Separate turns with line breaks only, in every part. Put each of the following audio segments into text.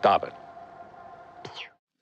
Stop it.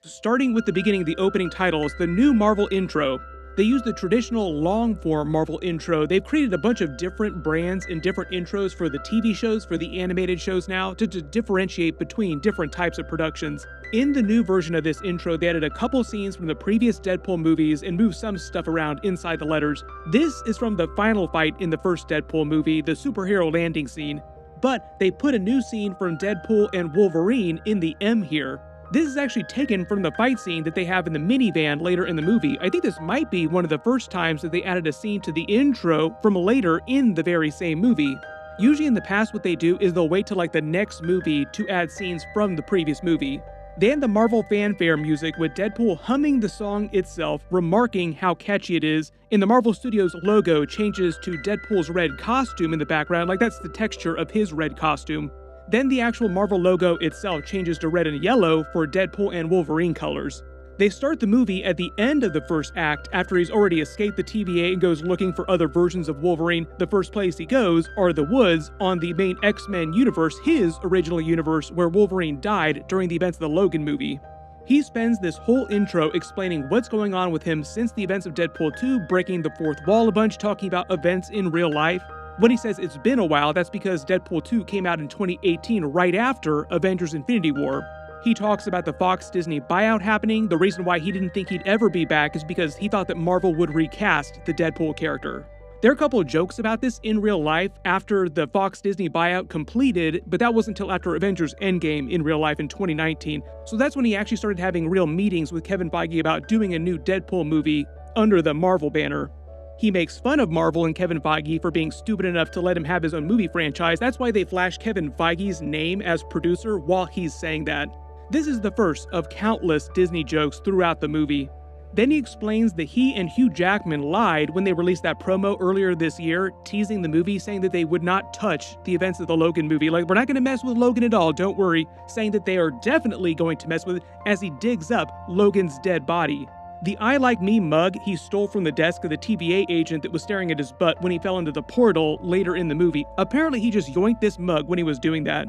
Starting with the beginning, the opening titles, the new Marvel intro. They use the traditional long-form Marvel intro. They've created a bunch of different brands and different intros for the TV shows, for the animated shows now, to differentiate between different types of productions. In the new version of this intro, they added a couple scenes from the previous Deadpool movies and moved some stuff around inside the letters. This is from the final fight in the first Deadpool movie, the superhero landing scene. But they put a new scene from Deadpool and Wolverine in the M here. This is actually taken from the fight scene that they have in the minivan later in the movie. I think this might be one of the first times that they added a scene to the intro from later in the very same movie. Usually in the past what they do is they'll wait till like the next movie to add scenes from the previous movie. They had the Marvel fanfare music with Deadpool humming the song itself, remarking how catchy it is, and the Marvel Studios logo changes to Deadpool's red costume in the background, like that's the texture of his red costume. Then the actual Marvel logo itself changes to red and yellow for Deadpool and Wolverine colors. They start the movie at the end of the first act after he's already escaped the TVA and goes looking for other versions of Wolverine. The first place he goes are the woods on the main X-Men universe, his original universe where Wolverine died during the events of the Logan movie. He spends this whole intro explaining what's going on with him since the events of Deadpool 2, breaking the fourth wall a bunch, talking about events in real life. When he says it's been a while, that's because Deadpool 2 came out in 2018 right after Avengers Infinity War. He talks about the Fox-Disney buyout happening. The reason why he didn't think he'd ever be back is because he thought that Marvel would recast the Deadpool character. There are a couple of jokes about this in real life after the Fox-Disney buyout completed, but that wasn't until after Avengers Endgame in real life in 2019. So that's when he actually started having real meetings with Kevin Feige about doing a new Deadpool movie under the Marvel banner. He makes fun of Marvel and Kevin Feige for being stupid enough to let him have his own movie franchise. That's why they flash Kevin Feige's name as producer while he's saying that. This is the first of countless Disney jokes throughout the movie. Then he explains that he and Hugh Jackman lied when they released that promo earlier this year, teasing the movie, saying that they would not touch the events of the Logan movie. Like, we're not going to mess with Logan at all, don't worry, saying that they are definitely going to mess with it as he digs up Logan's dead body. The I Like Me mug he stole from the desk of the TVA agent that was staring at his butt when he fell into the portal later in the movie. Apparently he just yoinked this mug when he was doing that.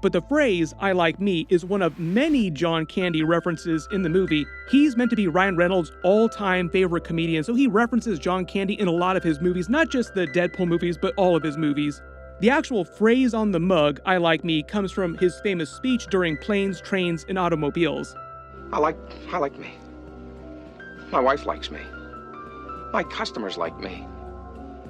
But the phrase, I like me, is one of many John Candy references in the movie. He's meant to be Ryan Reynolds' all-time favorite comedian, so he references John Candy in a lot of his movies, not just the Deadpool movies, but all of his movies. The actual phrase on the mug, I like me, comes from his famous speech during Planes, Trains, and Automobiles.
I like me. My wife likes me. My customers like me.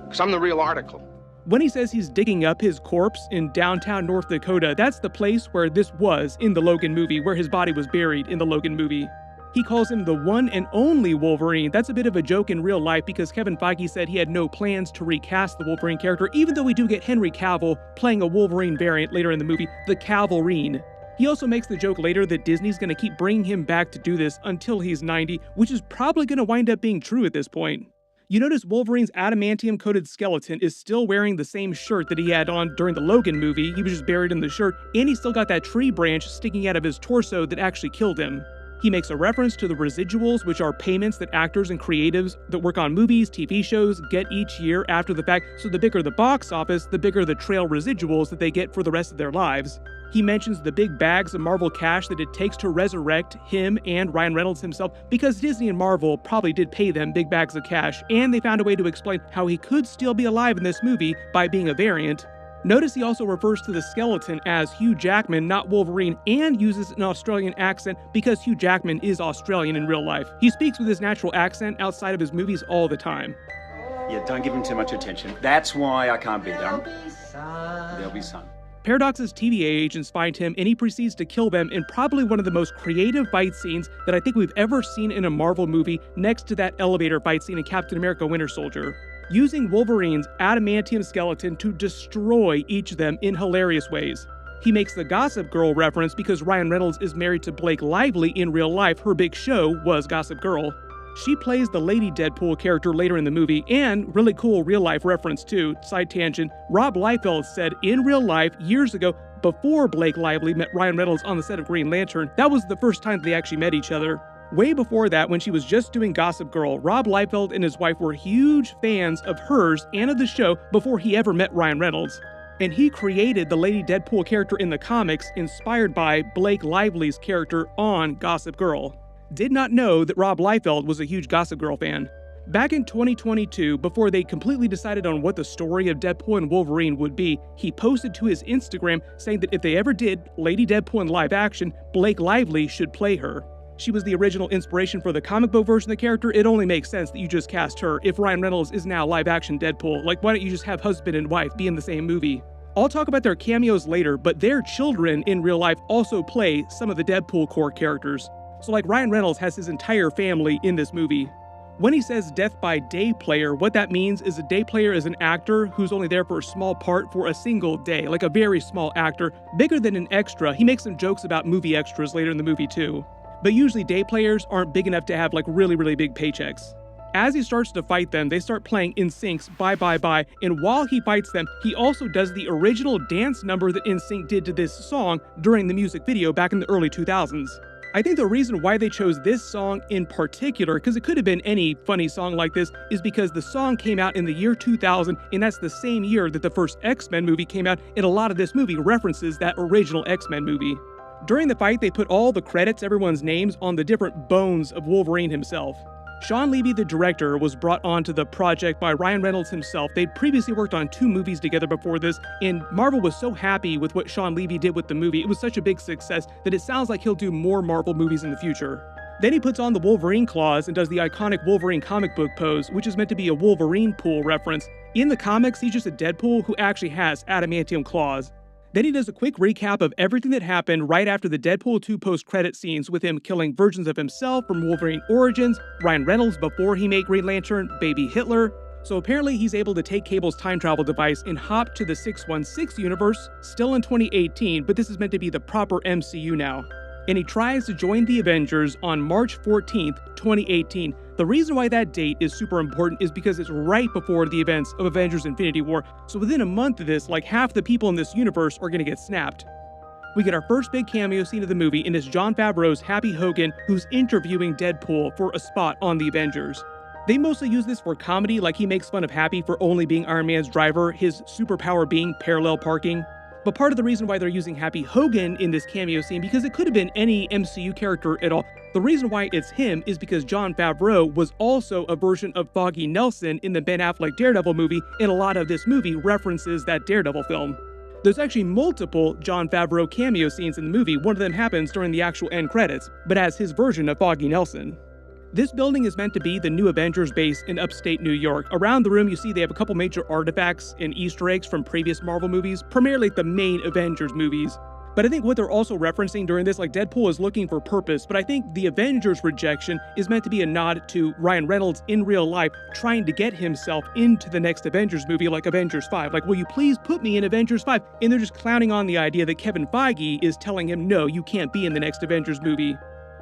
Because I'm the real article.
When he says he's digging up his corpse in downtown North Dakota, that's the place where this was in the Logan movie, where his body was buried in the Logan movie. He calls him the one and only Wolverine. That's a bit of a joke in real life because Kevin Feige said he had no plans to recast the Wolverine character, even though we do get Henry Cavill playing a Wolverine variant later in the movie, the Cavalrine. He also makes the joke later that Disney's going to keep bringing him back to do this until he's 90, which is probably going to wind up being true at this point. You notice Wolverine's adamantium-coated skeleton is still wearing the same shirt that he had on during the Logan movie. He was just buried in the shirt, and he still got that tree branch sticking out of his torso that actually killed him. He makes a reference to the residuals, which are payments that actors and creatives that work on movies, TV shows get each year after the fact, so the bigger the box office, the bigger the trail residuals that they get for the rest of their lives. He mentions the big bags of Marvel cash that it takes to resurrect him and Ryan Reynolds himself, because Disney and Marvel probably did pay them big bags of cash, and they found a way to explain how he could still be alive in this movie by being a variant. Notice he also refers to the skeleton as Hugh Jackman, not Wolverine, and uses an Australian accent because Hugh Jackman is Australian in real life. He speaks with his natural accent outside of his movies all the time.
Yeah, don't give him too much attention. That's why I can't be there. There'll be sun.
Paradox's TVA agents find him and he proceeds to kill them in probably one of the most creative fight scenes that I think we've ever seen in a Marvel movie, next to that elevator fight scene in Captain America: Winter Soldier. Using Wolverine's adamantium skeleton to destroy each of them in hilarious ways. He makes the Gossip Girl reference because Ryan Reynolds is married to Blake Lively in real life. Her big show was Gossip Girl. She plays the Lady Deadpool character later in the movie, and really cool real-life reference too, side tangent, Rob Liefeld said in real life years ago, before Blake Lively met Ryan Reynolds on the set of Green Lantern, that was the first time they actually met each other. Way before that, when she was just doing Gossip Girl, Rob Liefeld and his wife were huge fans of hers and of the show before he ever met Ryan Reynolds. And he created the Lady Deadpool character in the comics inspired by Blake Lively's character on Gossip Girl. Did not know that Rob Liefeld was a huge Gossip Girl fan. Back in 2022, before they completely decided on what the story of Deadpool and Wolverine would be, he posted to his Instagram saying that if they ever did Lady Deadpool in live action, Blake Lively should play her. She was the original inspiration for the comic book version of the character. It only makes sense that you just cast her if Ryan Reynolds is now live action Deadpool. Like, why don't you just have husband and wife be in the same movie? I'll talk about their cameos later, but their children in real life also play some of the Deadpool core characters. So like Ryan Reynolds has his entire family in this movie. When he says death by day player, what that means is a day player is an actor who's only there for a small part for a single day, like a very small actor, bigger than an extra. He makes some jokes about movie extras later in the movie too. But usually day players aren't big enough to have like really big paychecks. As he starts to fight them, they start playing NSYNC's Bye Bye Bye, and while he fights them, he also does the original dance number that NSYNC did to this song during the music video back in the early 2000s. I think the reason why they chose this song in particular, because it could have been any funny song like this, is because the song came out in the year 2000, and that's the same year that the first X-Men movie came out, and a lot of this movie references that original X-Men movie. During the fight, they put all the credits, everyone's names, on the different bones of Wolverine himself. Sean Levy, the director, was brought onto the project by Ryan Reynolds himself. They'd previously worked on 2 movies together before this, and Marvel was so happy with what Sean Levy did with the movie. It was such a big success that it sounds like he'll do more Marvel movies in the future. Then he puts on the Wolverine claws and does the iconic Wolverine comic book pose, which is meant to be a Wolverine pool reference. In the comics, he's just a Deadpool who actually has adamantium claws. Then he does a quick recap of everything that happened right after the Deadpool 2 post-credit scenes, with him killing versions of himself from Wolverine Origins, Ryan Reynolds before he made Green Lantern, Baby Hitler. So apparently he's able to take Cable's time travel device and hop to the 616 universe, still in 2018, but this is meant to be the proper MCU now. And he tries to join the Avengers on March 14th, 2018. The reason why that date is super important is because it's right before the events of Avengers Infinity War, so within a month of this, like half the people in this universe are gonna get snapped. We get our first big cameo scene of the movie, and it's Jon Favreau's Happy Hogan, who's interviewing Deadpool for a spot on the Avengers. They mostly use this for comedy, like he makes fun of Happy for only being Iron Man's driver, his superpower being parallel parking. But part of the reason why they're using Happy Hogan in this cameo scene, because it could have been any MCU character at all. The reason why it's him is because Jon Favreau was also a version of Foggy Nelson in the Ben Affleck Daredevil movie, and a lot of this movie references that Daredevil film. There's actually multiple Jon Favreau cameo scenes in the movie. One of them happens during the actual end credits, but as his version of Foggy Nelson. This building is meant to be the new Avengers base in upstate New York. Around the room, you see they have a couple major artifacts and Easter eggs from previous Marvel movies, primarily the main Avengers movies. But I think what they're also referencing during this, like Deadpool is looking for purpose, but I think the Avengers rejection is meant to be a nod to Ryan Reynolds in real life trying to get himself into the next Avengers movie, like Avengers 5. Like, will you please put me in Avengers 5? And they're just clowning on the idea that Kevin Feige is telling him, no, you can't be in the next Avengers movie.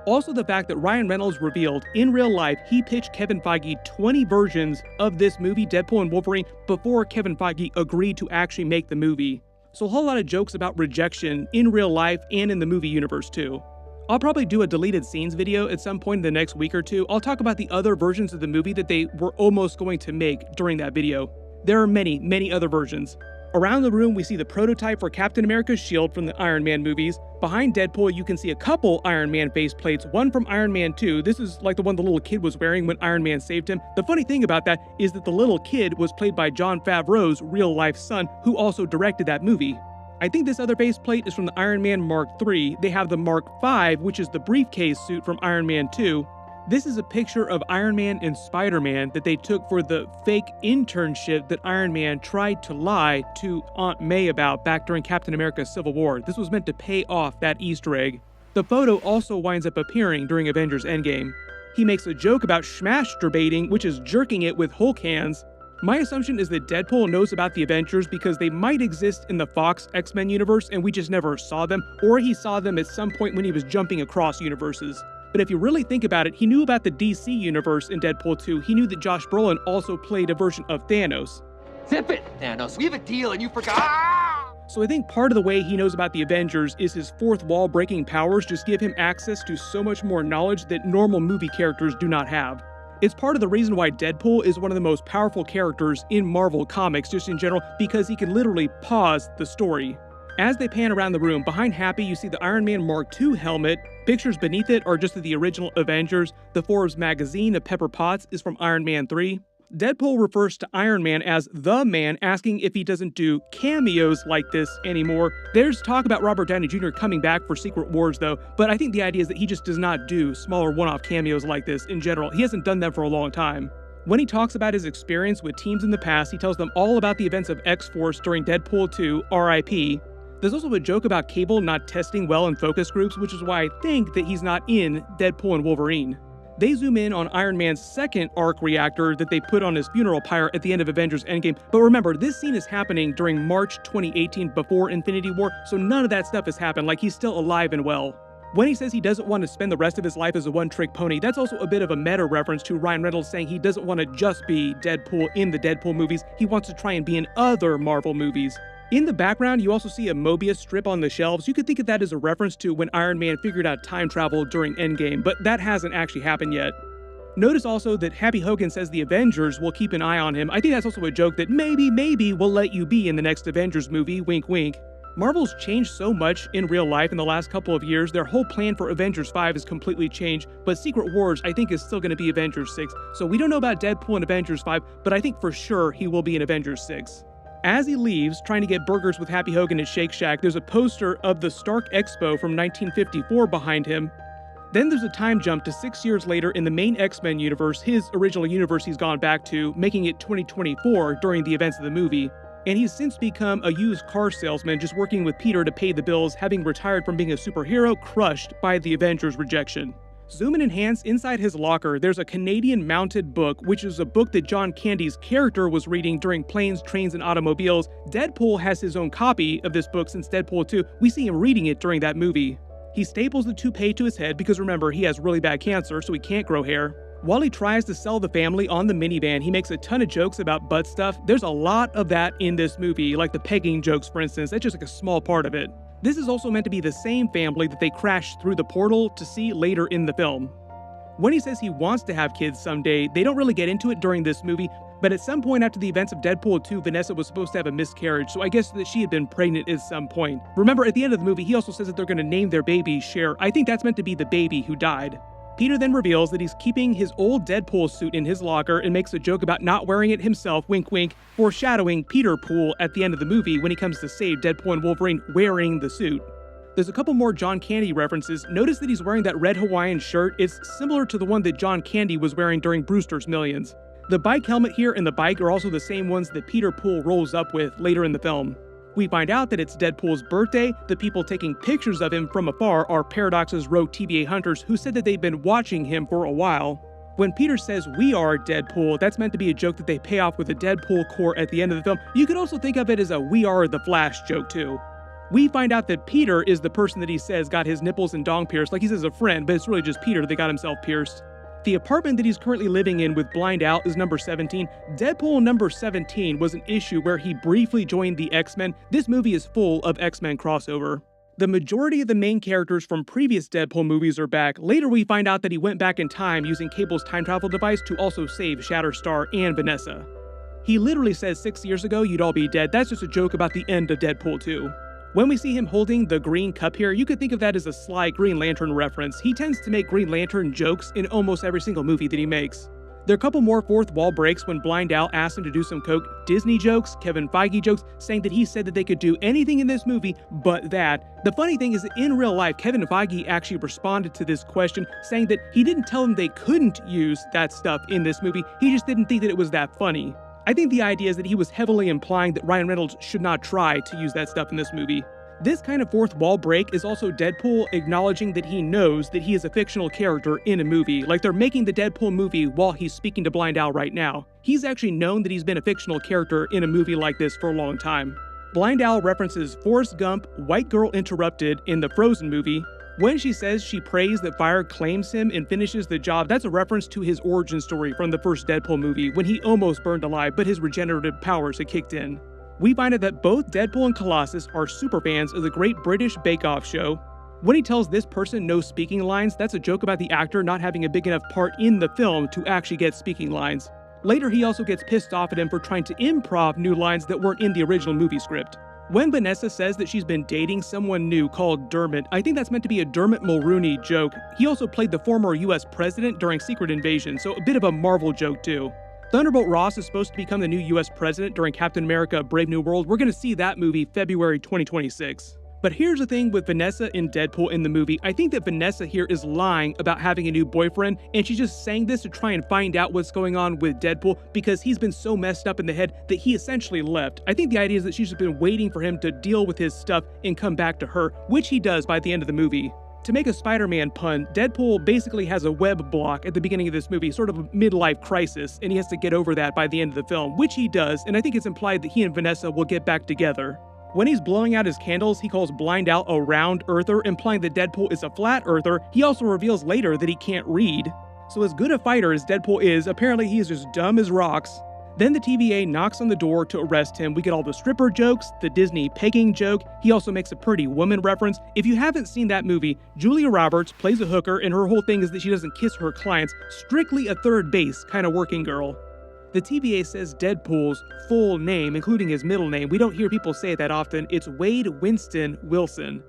Also, the fact that Ryan Reynolds revealed in real life he pitched Kevin Feige 20 versions of this movie, Deadpool and Wolverine, before Kevin Feige agreed to actually make the movie. So a whole lot of jokes about rejection in real life and in the movie universe too. I'll probably do a deleted scenes video at some point in the next week or two. I'll talk about the other versions of the movie that they were almost going to make during that video. There are many other versions. Around the room, we see the prototype for Captain America's shield from the Iron Man movies. Behind Deadpool, you can see a couple Iron Man faceplates, one from Iron Man 2. This is like the one the little kid was wearing when Iron Man saved him. The funny thing about that is that the little kid was played by Jon Favreau's real-life son, who also directed that movie. I think this other faceplate is from the Iron Man Mark III. They have the Mark V, which is the briefcase suit from Iron Man 2. This is a picture of Iron Man and Spider-Man that they took for the fake internship that Iron Man tried to lie to Aunt May about back during Captain America's Civil War. This was meant to pay off that Easter egg. The photo also winds up appearing during Avengers Endgame. He makes a joke about schmasturbating, which is jerking it with Hulk hands. My assumption is that Deadpool knows about the Avengers because they might exist in the Fox X-Men universe and we just never saw them, or he saw them at some point when he was jumping across universes. But if you really think about it, he knew about the DC universe in Deadpool 2. He knew that Josh Brolin also played a version of Thanos.
Zip it, Thanos. We have a deal and you forgot.
So I think part of the way he knows about the Avengers is his fourth wall breaking powers just give him access to so much more knowledge that normal movie characters do not have. It's part of the reason why Deadpool is one of the most powerful characters in Marvel Comics just in general, because he can literally pause the story. As they pan around the room, behind Happy you see the Iron Man Mark II helmet. Pictures beneath it are just of the original Avengers. The Forbes magazine of Pepper Potts is from Iron Man 3. Deadpool refers to Iron Man as the Man, asking if he doesn't do cameos like this anymore. There's talk about Robert Downey Jr. coming back for Secret Wars though, but I think the idea is that he just does not do smaller one-off cameos like this in general. He hasn't done them for a long time. When he talks about his experience with teams in the past, he tells them all about the events of X-Force during Deadpool 2, RIP. There's also a joke about Cable not testing well in focus groups, which is why I think that he's not in Deadpool and Wolverine. They zoom in on Iron Man's second arc reactor that they put on his funeral pyre at the end of Avengers Endgame, but remember, this scene is happening during March 2018 before Infinity War, so none of that stuff has happened, like he's still alive and well. When he says he doesn't want to spend the rest of his life as a one-trick pony, that's also a bit of a meta reference to Ryan Reynolds saying he doesn't want to just be Deadpool in the Deadpool movies, he wants to try and be in other Marvel movies. In the background, you also see a Mobius strip on the shelves. You could think of that as a reference to when Iron Man figured out time travel during Endgame, but that hasn't actually happened yet. Notice also that Happy Hogan says the Avengers will keep an eye on him. I think that's also a joke that maybe we'll let you be in the next Avengers movie, wink wink. Marvel's changed so much in real life in the last couple of years, their whole plan for Avengers 5 has completely changed, but Secret Wars I think is still going to be Avengers 6. So we don't know about Deadpool in Avengers 5, but I think for sure he will be in Avengers 6. As he leaves, trying to get burgers with Happy Hogan at Shake Shack, there's a poster of the Stark Expo from 1954 behind him. Then there's a time jump to 6 years later in the main X-Men universe, his original universe he's gone back to, making it 2024 during the events of the movie. And he's since become a used car salesman, just working with Peter to pay the bills, having retired from being a superhero, crushed by the Avengers' rejection. Zoom and enhance inside his locker, there's a Canadian mounted book, which is a book that John Candy's character was reading during Planes, Trains, and Automobiles. Deadpool has his own copy of this book since Deadpool 2. We see him reading it during that movie. He staples the toupee to his head because remember, he has really bad cancer, so he can't grow hair. While he tries to sell the family on the minivan, he makes a ton of jokes about butt stuff. There's a lot of that in this movie, like the pegging jokes, for instance. That's just like a small part of it. This is also meant to be the same family that they crash through the portal to see later in the film. When he says he wants to have kids someday, they don't really get into it during this movie, but at some point after the events of Deadpool 2, Vanessa was supposed to have a miscarriage, so I guess that she had been pregnant at some point. Remember, at the end of the movie, he also says that they're going to name their baby Cher. I think that's meant to be the baby who died. Peter then reveals that he's keeping his old Deadpool suit in his locker and makes a joke about not wearing it himself, wink wink, foreshadowing Peter Pool at the end of the movie when he comes to save Deadpool and Wolverine wearing the suit. There's a couple more John Candy references. Notice that he's wearing that red Hawaiian shirt. It's similar to the one that John Candy was wearing during Brewster's Millions. The bike helmet here and the bike are also the same ones that Peter Pool rolls up with later in the film. We find out that it's Deadpool's birthday. The people taking pictures of him from afar are Paradox's rogue TVA hunters who said that they've been watching him for a while. When Peter says we are Deadpool, that's meant to be a joke that they pay off with a Deadpool core at the end of the film. You could also think of it as a we are the Flash joke too. We find out that Peter is the person that he says got his nipples and dong pierced, like he says a friend, but it's really just Peter that got himself pierced. The apartment that he's currently living in with Blind Al is number 17. Deadpool number 17 was an issue where he briefly joined the X-Men. This movie is full of X-Men crossover. The majority of the main characters from previous Deadpool movies are back. Later we find out that he went back in time using Cable's time travel device to also save Shatterstar and Vanessa. He literally says 6 years ago you'd all be dead. That's just a joke about the end of Deadpool 2. When we see him holding the green cup here, you could think of that as a sly Green Lantern reference. He tends to make Green Lantern jokes in almost every single movie that he makes. There are a couple more fourth wall breaks when Blind Al asked him to do some coke. Disney jokes, Kevin Feige jokes, saying that he said that they could do anything in this movie but that. The funny thing is that in real life, Kevin Feige actually responded to this question, saying that he didn't tell them they couldn't use that stuff in this movie, he just didn't think that it was that funny. I think the idea is that he was heavily implying that Ryan Reynolds should not try to use that stuff in this movie. This kind of fourth wall break is also Deadpool acknowledging that he knows that he is a fictional character in a movie, like they're making the Deadpool movie while he's speaking to Blind Al right now. He's actually known that he's been a fictional character in a movie like this for a long time. Blind Al references Forrest Gump, White Girl Interrupted in the Frozen movie. When she says she prays that fire claims him and finishes the job, that's a reference to his origin story from the first Deadpool movie when he almost burned alive, but his regenerative powers had kicked in. We find out that both Deadpool and Colossus are superfans of the Great British Bake Off show. When he tells this person no speaking lines, that's a joke about the actor not having a big enough part in the film to actually get speaking lines. Later, he also gets pissed off at him for trying to improv new lines that weren't in the original movie script. When Vanessa says that she's been dating someone new called Dermot, I think that's meant to be a Dermot Mulrooney joke. He also played the former US president during Secret Invasion, so a bit of a Marvel joke too. Thunderbolt Ross is supposed to become the new US president during Captain America: Brave New World. We're gonna see that movie February 2026. But here's the thing with Vanessa in Deadpool in the movie. I think that Vanessa here is lying about having a new boyfriend, and she's just saying this to try and find out what's going on with Deadpool because he's been so messed up in the head that he essentially left. I think the idea is that she's just been waiting for him to deal with his stuff and come back to her, which he does by the end of the movie. To make a Spider-Man pun, Deadpool basically has a web block at the beginning of this movie, sort of a midlife crisis, and he has to get over that by the end of the film, which he does, and I think it's implied that he and Vanessa will get back together. When he's blowing out his candles, he calls Blind Al a round earther, implying that Deadpool is a flat earther. He also reveals later that he can't read. So as good a fighter as Deadpool is, apparently he is just dumb as rocks. Then the TVA knocks on the door to arrest him. We get all the stripper jokes, the Disney pegging joke. He also makes a Pretty Woman reference. If you haven't seen that movie, Julia Roberts plays a hooker, and her whole thing is that she doesn't kiss her clients. Strictly a third base kind of working girl. The TVA says Deadpool's full name, including his middle name. We don't hear people say it that often. It's Wade Winston Wilson.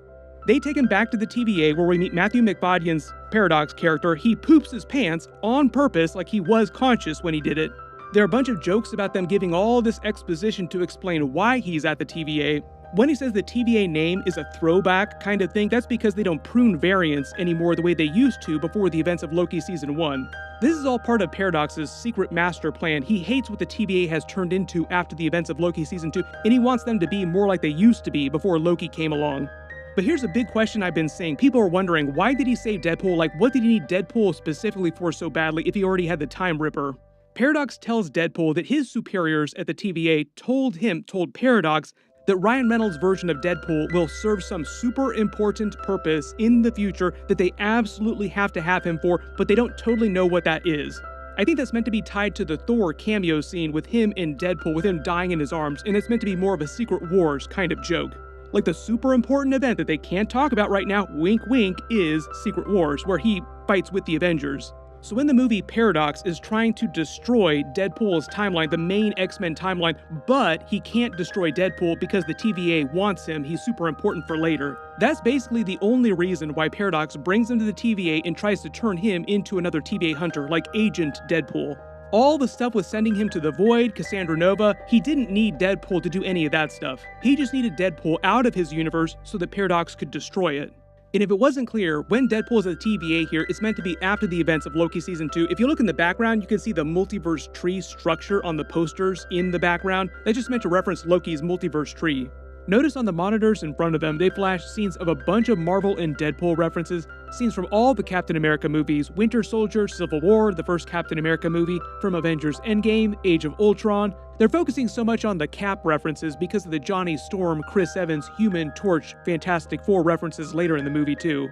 They take him back to the TVA where we meet Matthew McFadden's Paradox character. He poops his pants on purpose like he was conscious when he did it. There are a bunch of jokes about them giving all this exposition to explain why he's at the TVA. When he says the TVA name is a throwback kind of thing, that's because they don't prune variants anymore the way they used to before the events of Loki Season 1. This is all part of Paradox's secret master plan. He hates what the TVA has turned into after the events of Loki Season 2, and he wants them to be more like they used to be before Loki came along. But here's a big question I've been seeing. People are wondering, why did he save Deadpool? Like, what did he need Deadpool specifically for so badly if he already had the Time Ripper? Paradox tells Deadpool that his superiors at the TVA told Paradox that Ryan Reynolds' version of Deadpool will serve some super important purpose in the future that they absolutely have to have him for, but they don't totally know what that is. I think that's meant to be tied to the Thor cameo scene with him in Deadpool, with him dying in his arms, and it's meant to be more of a Secret Wars kind of joke. Like the super important event that they can't talk about right now, wink wink, is Secret Wars, where he fights with the Avengers. So in the movie, Paradox is trying to destroy Deadpool's timeline, the main X-Men timeline, but he can't destroy Deadpool because the TVA wants him. He's super important for later. That's basically the only reason why Paradox brings him to the TVA and tries to turn him into another TVA hunter, like Agent Deadpool. All the stuff with sending him to the Void, Cassandra Nova, he didn't need Deadpool to do any of that stuff. He just needed Deadpool out of his universe so that Paradox could destroy it. And if it wasn't clear, when Deadpool is at the TVA here, it's meant to be after the events of Loki Season 2. If you look in the background, you can see the multiverse tree structure on the posters in the background. That's just meant to reference Loki's multiverse tree. Notice on the monitors in front of them, they flash scenes of a bunch of Marvel and Deadpool references, scenes from all the Captain America movies, Winter Soldier, Civil War, the first Captain America movie, from Avengers Endgame, Age of Ultron. They're focusing so much on the Cap references because of the Johnny Storm, Chris Evans, Human Torch, Fantastic Four references later in the movie too.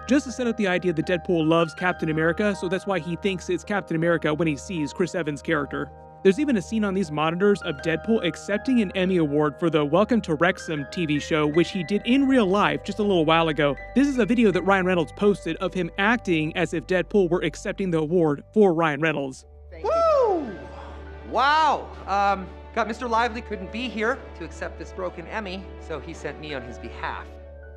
Just to set up the idea that Deadpool loves Captain America, so that's why he thinks it's Captain America when he sees Chris Evans' character. There's even a scene on these monitors of Deadpool accepting an Emmy Award for the Welcome to Wrexham TV show, which he did in real life just a little while ago. This is a video that Ryan Reynolds posted of him acting as if Deadpool were accepting the award for Ryan Reynolds.
Woo! Wow! Got Mr. Lively couldn't be here to accept this broken Emmy, so he sent me on his behalf.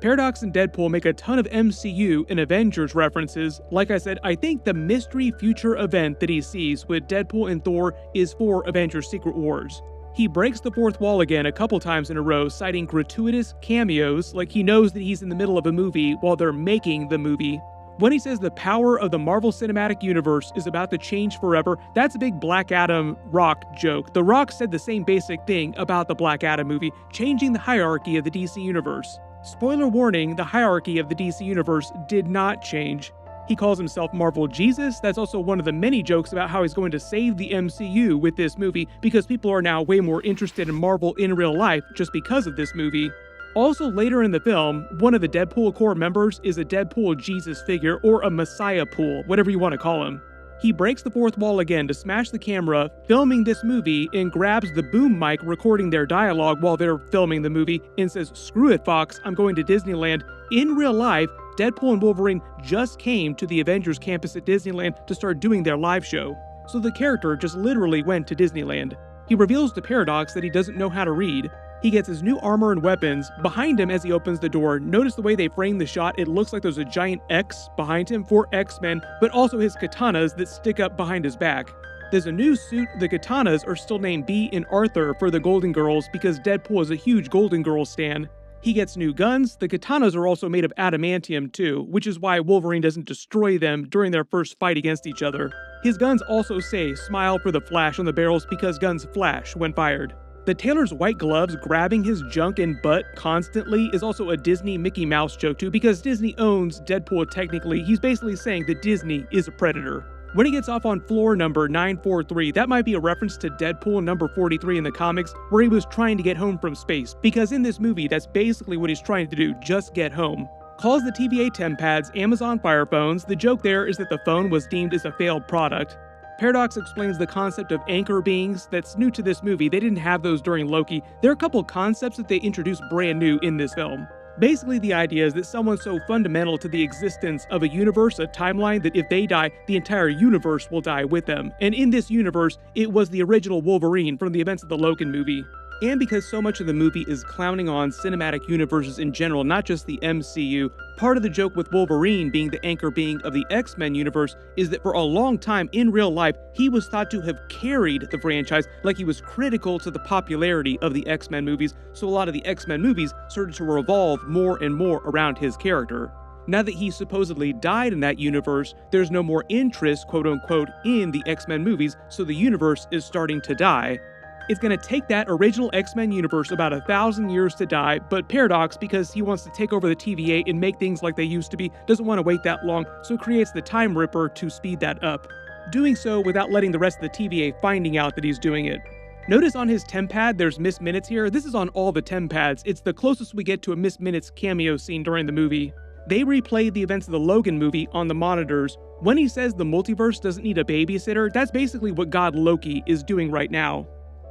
Paradox and Deadpool make a ton of MCU and Avengers references. Like I said, I think the mystery future event that he sees with Deadpool and Thor is for Avengers Secret Wars. He breaks the fourth wall again a couple times in a row, citing gratuitous cameos, like he knows that he's in the middle of a movie while they're making the movie. When he says the power of the Marvel Cinematic Universe is about to change forever, that's a big Black Adam Rock joke. The Rock said the same basic thing about the Black Adam movie, changing the hierarchy of the DC Universe. Spoiler warning, the hierarchy of the DC Universe did not change. He calls himself Marvel Jesus. That's also one of the many jokes about how he's going to save the MCU with this movie because people are now way more interested in Marvel in real life just because of this movie. Also later in the film, one of the Deadpool core members is a Deadpool Jesus figure or a Messiah pool, whatever you want to call him. He breaks the fourth wall again to smash the camera, filming this movie, and grabs the boom mic recording their dialogue while they're filming the movie and says, "Screw it, Fox, I'm going to Disneyland," in real life, Deadpool and Wolverine just came to the Avengers campus at Disneyland to start doing their live show. So the character just literally went to Disneyland. He reveals to Paradox that he doesn't know how to read. He gets his new armor and weapons. Behind him as he opens the door, notice the way they frame the shot, it looks like there's a giant X behind him for X-Men, but also his katanas that stick up behind his back. There's a new suit. The katanas are still named Bee and Arthur for the Golden Girls because Deadpool is a huge Golden Girls stan. He gets new guns. The katanas are also made of adamantium too, which is why Wolverine doesn't destroy them during their first fight against each other. His guns also say "Smile for the Flash" on the barrels because guns flash when fired. The tailor's white gloves grabbing his junk and butt constantly is also a Disney Mickey Mouse joke too, because Disney owns Deadpool technically. He's basically saying that Disney is a predator. When he gets off on floor number 943, that might be a reference to Deadpool number 43 in the comics, where he was trying to get home from space, because in this movie, that's basically what he's trying to do, just get home. Calls the TVA TemPads Amazon Fire Phones. The joke there is that the phone was deemed as a failed product. Paradox explains the concept of anchor beings. That's new to this movie. They didn't have those during Loki. There are a couple concepts that they introduced brand new in this film. Basically, the idea is that someone so fundamental to the existence of a universe, a timeline, that if they die, the entire universe will die with them. And in this universe, it was the original Wolverine from the events of the Logan movie. And because so much of the movie is clowning on cinematic universes in general, not just the MCU, part of the joke with Wolverine being the anchor being of the X-Men universe is that for a long time in real life, he was thought to have carried the franchise, like he was critical to the popularity of the X-Men movies, so a lot of the X-Men movies started to revolve more and more around his character. Now that he supposedly died in that universe, there's no more interest, quote-unquote, in the X-Men movies, so the universe is starting to die. It's going to take that original X-Men universe about 1,000 years to die, but Paradox, because he wants to take over the TVA and make things like they used to be, doesn't want to wait that long, so creates the Time Ripper to speed that up. Doing so without letting the rest of the TVA finding out that he's doing it. Notice on his TemPad there's Miss Minutes here. This is on all the TemPads. It's the closest we get to a Miss Minutes cameo scene during the movie. They replayed the events of the Logan movie on the monitors. When he says the multiverse doesn't need a babysitter, that's basically what God Loki is doing right now.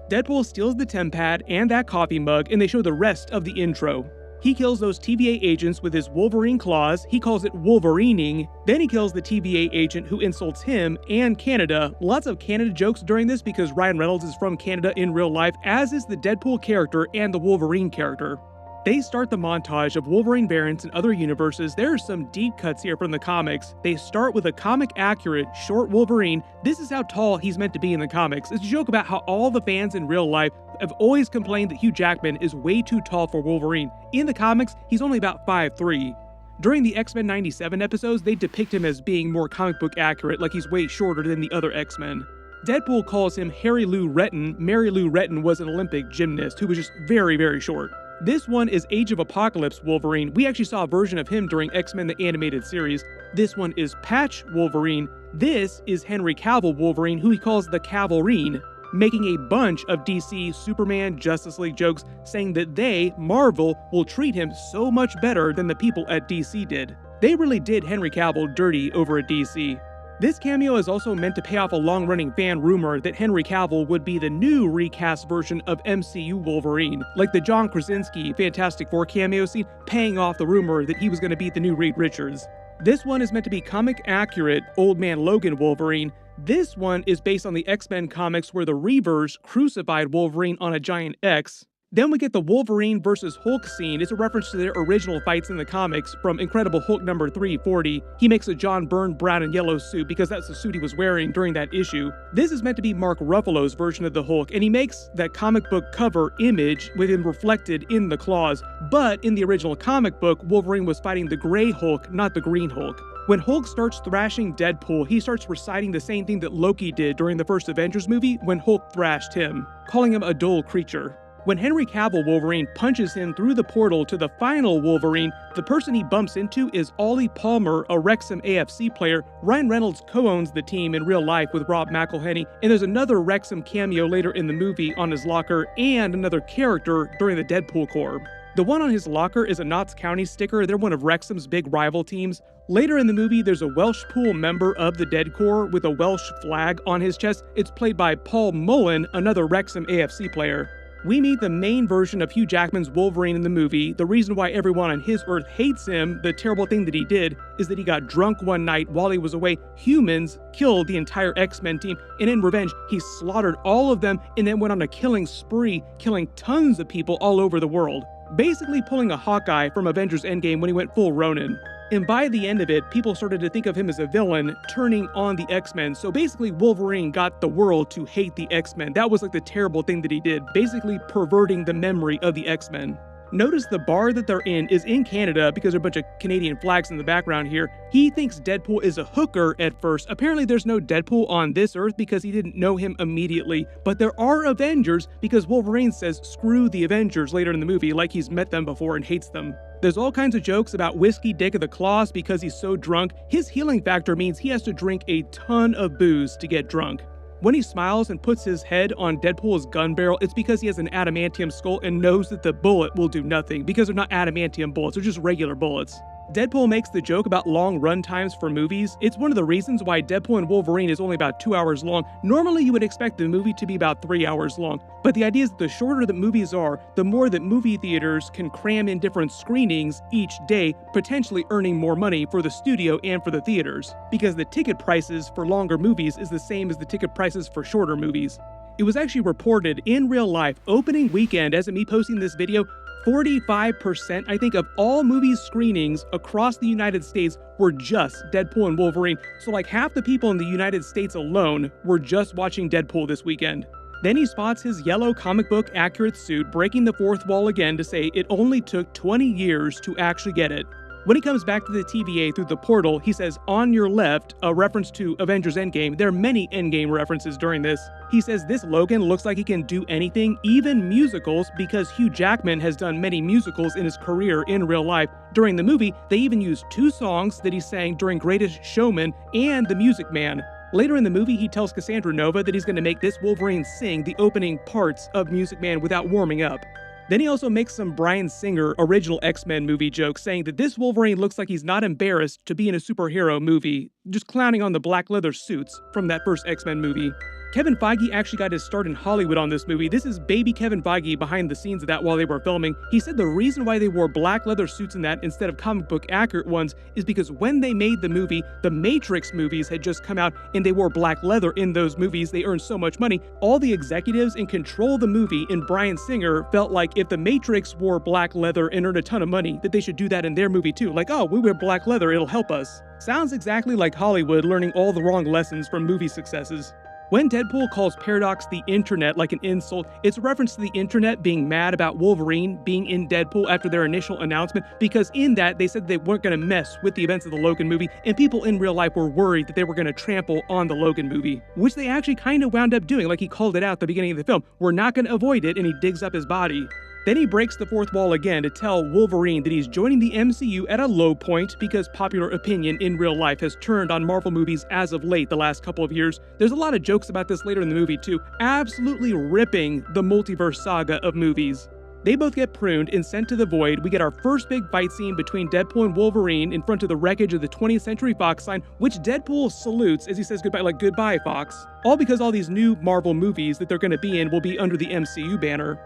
Deadpool steals the TemPad and that coffee mug, and they show the rest of the intro. He kills those TVA agents with his Wolverine claws. He calls it Wolverining. Then he kills the TVA agent who insults him and Canada. Lots of Canada jokes during this because Ryan Reynolds is from Canada in real life, as is the Deadpool character and the Wolverine character. They start the montage of Wolverine variants in other universes. There are some deep cuts here from the comics. They start with a comic-accurate, short Wolverine. This is how tall he's meant to be in the comics. It's a joke about how all the fans in real life have always complained that Hugh Jackman is way too tall for Wolverine. In the comics, he's only about 5'3". During the X-Men 97 episodes, they depict him as being more comic book accurate, like he's way shorter than the other X-Men. Deadpool calls him Harry Lou Retton. Mary Lou Retton was an Olympic gymnast who was just very, very short. This one is Age of Apocalypse Wolverine. We actually saw a version of him during X-Men the Animated Series. This one is Patch Wolverine. This is Henry Cavill Wolverine, who he calls the Cavalrine, making a bunch of DC, Superman, Justice League jokes, saying that they, Marvel, will treat him so much better than the people at DC did. They really did Henry Cavill dirty over at DC. This cameo is also meant to pay off a long-running fan rumor that Henry Cavill would be the new recast version of MCU Wolverine, like the John Krasinski Fantastic Four cameo scene, paying off the rumor that he was going to be the new Reed Richards. This one is meant to be comic-accurate Old Man Logan Wolverine. This one is based on the X-Men comics where the Reavers crucified Wolverine on a giant X. Then we get the Wolverine vs. Hulk scene. It's a reference to their original fights in the comics from Incredible Hulk number 340. He makes a John Byrne brown and yellow suit because that's the suit he was wearing during that issue. This is meant to be Mark Ruffalo's version of the Hulk, and he makes that comic book cover image with him reflected in the claws. But in the original comic book, Wolverine was fighting the Gray Hulk, not the Green Hulk. When Hulk starts thrashing Deadpool, he starts reciting the same thing that Loki did during the first Avengers movie when Hulk thrashed him, calling him a dull creature. When Henry Cavill Wolverine punches him through the portal to the final Wolverine, the person he bumps into is Ollie Palmer, a Wrexham AFC player. Ryan Reynolds co-owns the team in real life with Rob McElhenney, and there's another Wrexham cameo later in the movie on his locker and another character during the Deadpool Corps. The one on his locker is a Notts County sticker. They're one of Wrexham's big rival teams. Later in the movie, there's a Welsh Pool member of the Dead Corps with a Welsh flag on his chest. It's played by Paul Mullen, another Wrexham AFC player. We meet the main version of Hugh Jackman's Wolverine in the movie. The reason why everyone on his Earth hates him, the terrible thing that he did, is that he got drunk one night while he was away. Humans killed the entire X-Men team, and in revenge, he slaughtered all of them and then went on a killing spree, killing tons of people all over the world. Basically pulling a Hawkeye from Avengers Endgame when he went full Ronin. And by the end of it, people started to think of him as a villain, turning on the X-Men. So basically, Wolverine got the world to hate the X-Men. That was like the terrible thing that he did, basically perverting the memory of the X-Men. Notice the bar that they're in is in Canada because there are a bunch of Canadian flags in the background here. He thinks Deadpool is a hooker at first. Apparently there's no Deadpool on this Earth because he didn't know him immediately. But there are Avengers because Wolverine says screw the Avengers later in the movie, like he's met them before and hates them. There's all kinds of jokes about Whiskey Dick of the Claws because he's so drunk. His healing factor means he has to drink a ton of booze to get drunk. When he smiles and puts his head on Deadpool's gun barrel, it's because he has an adamantium skull and knows that the bullet will do nothing because they're not adamantium bullets, they're just regular bullets. Deadpool makes the joke about long run times for movies. It's one of the reasons why Deadpool and Wolverine is only about 2 hours long. Normally you would expect the movie to be about 3 hours long, but the idea is that the shorter the movies are, the more that movie theaters can cram in different screenings each day, potentially earning more money for the studio and for the theaters, because the ticket prices for longer movies is the same as the ticket prices for shorter movies. It was actually reported in real life, opening weekend, as of me posting this video, 45%, I think, of all movie screenings across the United States were just Deadpool and Wolverine. So like half the people in the United States alone were just watching Deadpool this weekend. Then he spots his yellow comic book accurate suit breaking the fourth wall again to say it only took 20 years to actually get it. When he comes back to the TVA through the portal, he says, "On your left," a reference to Avengers Endgame. There are many Endgame references during this. He says this Logan looks like he can do anything, even musicals, because Hugh Jackman has done many musicals in his career in real life. During the movie, they even used 2 songs that he sang during Greatest Showman and The Music Man. Later in the movie, he tells Cassandra Nova that he's going to make this Wolverine sing the opening parts of Music Man without warming up. Then he also makes some Bryan Singer original X-Men movie jokes, saying that this Wolverine looks like he's not embarrassed to be in a superhero movie, just clowning on the black leather suits from that first X-Men movie. Kevin Feige actually got his start in Hollywood on this movie. This is baby Kevin Feige behind the scenes of that while they were filming. He said the reason why they wore black leather suits in that instead of comic book accurate ones is because when they made the movie, the Matrix movies had just come out and they wore black leather in those movies. They earned so much money. All the executives in control of the movie and Bryan Singer felt like if the Matrix wore black leather and earned a ton of money, that they should do that in their movie too. Like, oh, we wear black leather, it'll help us. Sounds exactly like Hollywood learning all the wrong lessons from movie successes. When Deadpool calls Paradox the internet like an insult, it's a reference to the internet being mad about Wolverine being in Deadpool after their initial announcement, because in that they said they weren't going to mess with the events of the Logan movie, and people in real life were worried that they were going to trample on the Logan movie, which they actually kind of wound up doing, like he called it out at the beginning of the film. We're not going to avoid it, and he digs up his body. Then he breaks the fourth wall again to tell Wolverine that he's joining the MCU at a low point because popular opinion in real life has turned on Marvel movies as of late the last couple of years. There's a lot of jokes about this later in the movie too, absolutely ripping the multiverse saga of movies. They both get pruned and sent to the void. We get our first big fight scene between Deadpool and Wolverine in front of the wreckage of the 20th Century Fox sign, which Deadpool salutes as he says goodbye, like goodbye Fox. All because all these new Marvel movies that they're going to be in will be under the MCU banner.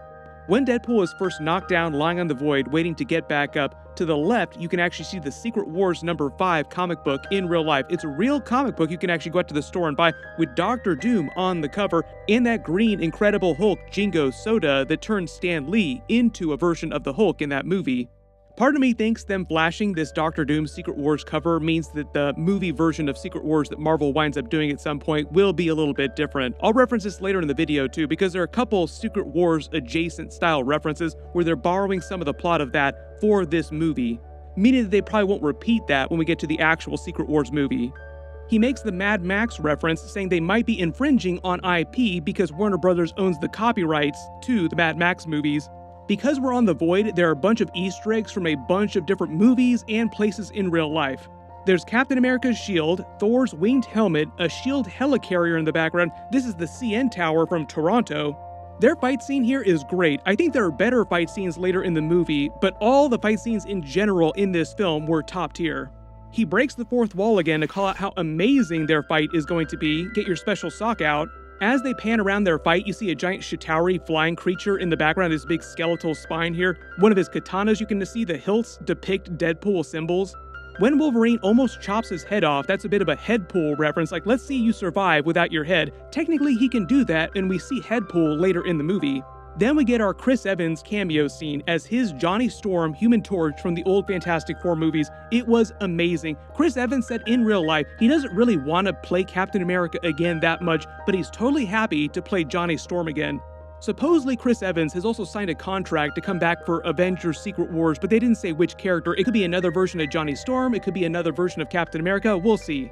When Deadpool is first knocked down lying on the void waiting to get back up, to the left you can actually see the Secret Wars #5 comic book in real life. It's a real comic book you can actually go out to the store and buy with Dr. Doom on the cover and that green Incredible Hulk Jingo soda that turned Stan Lee into a version of the Hulk in that movie. Part of me thinks them flashing this Dr. Doom Secret Wars cover means that the movie version of Secret Wars that Marvel winds up doing at some point will be a little bit different. I'll reference this later in the video too, because there are a couple Secret Wars adjacent style references where they're borrowing some of the plot of that for this movie, meaning that they probably won't repeat that when we get to the actual Secret Wars movie. He makes the Mad Max reference, saying they might be infringing on IP because Warner Brothers owns the copyrights to the Mad Max movies. Because we're on the void, there are a bunch of Easter eggs from a bunch of different movies and places in real life. There's Captain America's shield, Thor's winged helmet, a shield helicarrier in the background. This is the CN Tower from Toronto. Their fight scene here is great. I think there are better fight scenes later in the movie, but all the fight scenes in general in this film were top tier. He breaks the fourth wall again to call out how amazing their fight is going to be. Get your special sock out. As they pan around their fight, you see a giant Chitauri flying creature in the background, this big skeletal spine here. One of his katanas, you can see the hilts depict Deadpool symbols. When Wolverine almost chops his head off, that's a bit of a Headpool reference, like let's see you survive without your head. Technically he can do that, and we see Headpool later in the movie. Then we get our Chris Evans cameo scene as his Johnny Storm Human Torch from the old Fantastic Four movies. It was amazing. Chris Evans said in real life he doesn't really want to play Captain America again that much, but he's totally happy to play Johnny Storm again. Supposedly Chris Evans has also signed a contract to come back for Avengers Secret Wars, but they didn't say which character. It could be another version of Johnny Storm, it could be another version of Captain America, we'll see.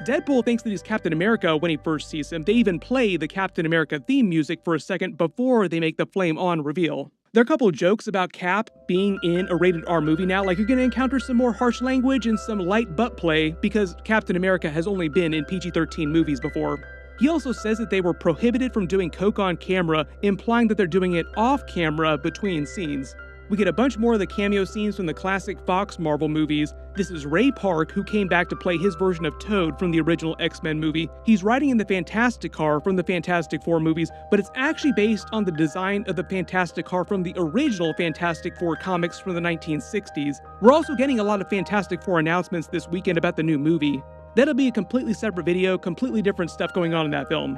Deadpool thinks that he's Captain America when he first sees him. They even play the Captain America theme music for a second before they make the Flame On reveal. There are a couple of jokes about Cap being in a rated R movie now, like you're going to encounter some more harsh language and some light butt play because Captain America has only been in PG-13 movies before. He also says that they were prohibited from doing coke on camera, implying that they're doing it off camera between scenes. We get a bunch more of the cameo scenes from the classic Fox Marvel movies. This is Ray Park, who came back to play his version of Toad from the original X-Men movie. He's riding in the Fantastic Car from the Fantastic Four movies, but it's actually based on the design of the Fantastic Car from the original Fantastic Four comics from the 1960s. We're also getting a lot of Fantastic Four announcements this weekend about the new movie. That'll be a completely separate video, completely different stuff going on in that film.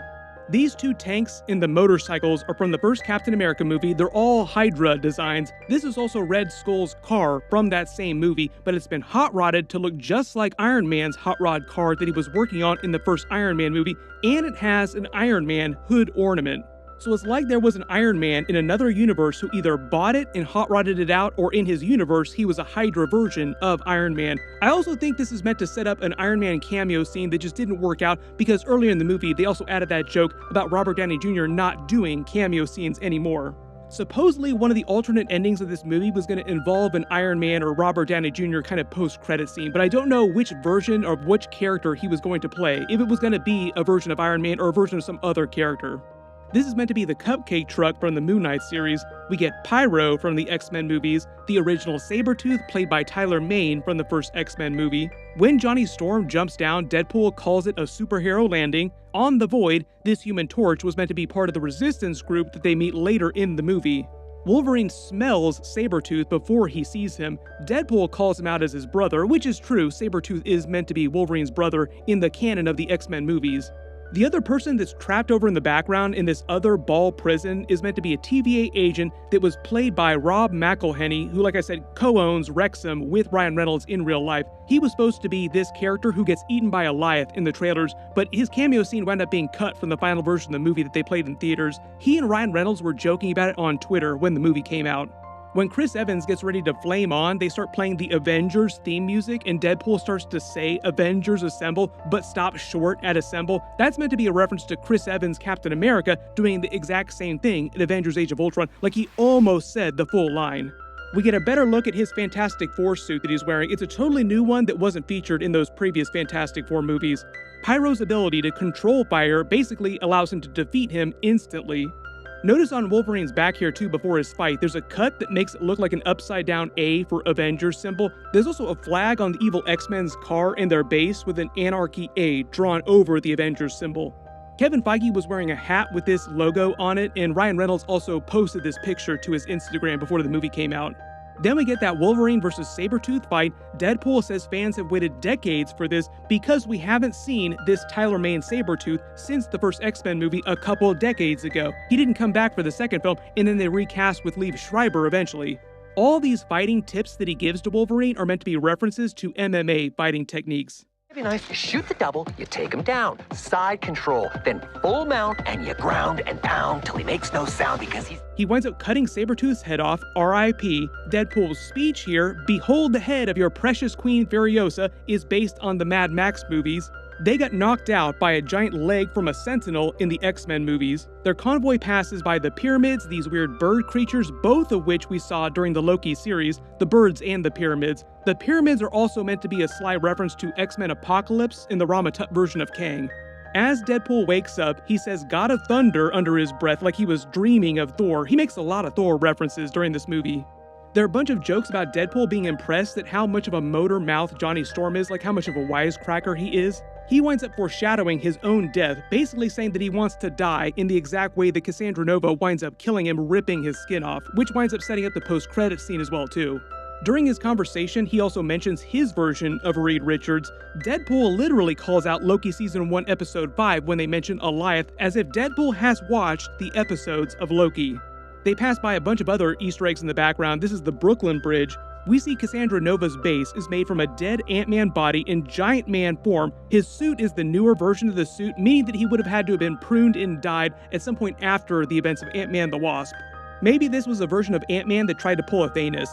These two tanks in the motorcycles are from the first Captain America movie. They're all Hydra designs. This is also Red Skull's car from that same movie, but it's been hot-rodded to look just like Iron Man's hot rod car that he was working on in the first Iron Man movie, and it has an Iron Man hood ornament. So it's like there was an Iron Man in another universe who either bought it and hot-rodded it out, or in his universe, he was a Hydra version of Iron Man. I also think this is meant to set up an Iron Man cameo scene that just didn't work out, because earlier in the movie, they also added that joke about Robert Downey Jr. not doing cameo scenes anymore. Supposedly, one of the alternate endings of this movie was going to involve an Iron Man or Robert Downey Jr. kind of post-credit scene, but I don't know which version or which character he was going to play, if it was going to be a version of Iron Man or a version of some other character. This is meant to be the cupcake truck from the Moon Knight series. We get Pyro from the X-Men movies, the original Sabretooth played by Tyler Mane from the first X-Men movie. When Johnny Storm jumps down, Deadpool calls it a superhero landing. On the Void, this Human Torch was meant to be part of the Resistance group that they meet later in the movie. Wolverine smells Sabretooth before he sees him. Deadpool calls him out as his brother, which is true. Sabretooth is meant to be Wolverine's brother in the canon of the X-Men movies. The other person that's trapped over in the background in this other ball prison is meant to be a TVA agent that was played by Rob McElhenney, who, like I said, co-owns Wrexham with Ryan Reynolds in real life. He was supposed to be this character who gets eaten by a Goliath in the trailers, but his cameo scene wound up being cut from the final version of the movie that they played in theaters. He and Ryan Reynolds were joking about it on Twitter when the movie came out. When Chris Evans gets ready to flame on, they start playing the Avengers theme music, and Deadpool starts to say Avengers Assemble, but stops short at Assemble. That's meant to be a reference to Chris Evans' Captain America doing the exact same thing in Avengers Age of Ultron, like he almost said the full line. We get a better look at his Fantastic Four suit that he's wearing. It's a totally new one that wasn't featured in those previous Fantastic Four movies. Pyro's ability to control fire basically allows him to defeat him instantly. Notice on Wolverine's back here too before his fight, there's a cut that makes it look like an upside down A for Avengers symbol. There's also a flag on the evil X-Men's car in their base with an Anarchy A drawn over the Avengers symbol. Kevin Feige was wearing a hat with this logo on it, and Ryan Reynolds also posted this picture to his Instagram before the movie came out. Then we get that Wolverine versus Sabretooth fight. Deadpool says fans have waited decades for this because we haven't seen this Tyler Mane Sabretooth since the first X-Men movie a couple decades ago. He didn't come back for the second film, and then they recast with Liev Schreiber eventually. All these fighting tips that he gives to Wolverine are meant to be references to MMA fighting techniques.
Heavy knife, you shoot the double, you take him down. Side control, then full mount, and you ground and pound till he makes no sound because
He winds up cutting Sabretooth's head off, R.I.P. Deadpool's speech here, "Behold the head of your precious Queen Furiosa," is based on the Mad Max movies. They got knocked out by a giant leg from a Sentinel in the X-Men movies. Their convoy passes by the pyramids, these weird bird creatures, both of which we saw during the Loki series, the birds and the pyramids. The pyramids are also meant to be a sly reference to X-Men Apocalypse in the Rama Tut version of Kang. As Deadpool wakes up, he says God of Thunder under his breath like he was dreaming of Thor. He makes a lot of Thor references during this movie. There are a bunch of jokes about Deadpool being impressed at how much of a motor mouth Johnny Storm is, like how much of a wisecracker he is. He winds up foreshadowing his own death, basically saying that he wants to die in the exact way that Cassandra Nova winds up killing him, ripping his skin off, which winds up setting up the post-credits scene as well too. During his conversation, he also mentions his version of Reed Richards. Deadpool literally calls out Loki Season 1 Episode 5 when they mention Alioth, as if Deadpool has watched the episodes of Loki. They pass by a bunch of other Easter eggs in the background. This is the Brooklyn Bridge. We see Cassandra Nova's base is made from a dead Ant-Man body in giant man form. His suit is the newer version of the suit, meaning that he would have had to have been pruned and died at some point after the events of Ant-Man the Wasp. Maybe this was a version of Ant-Man that tried to pull a Thanos.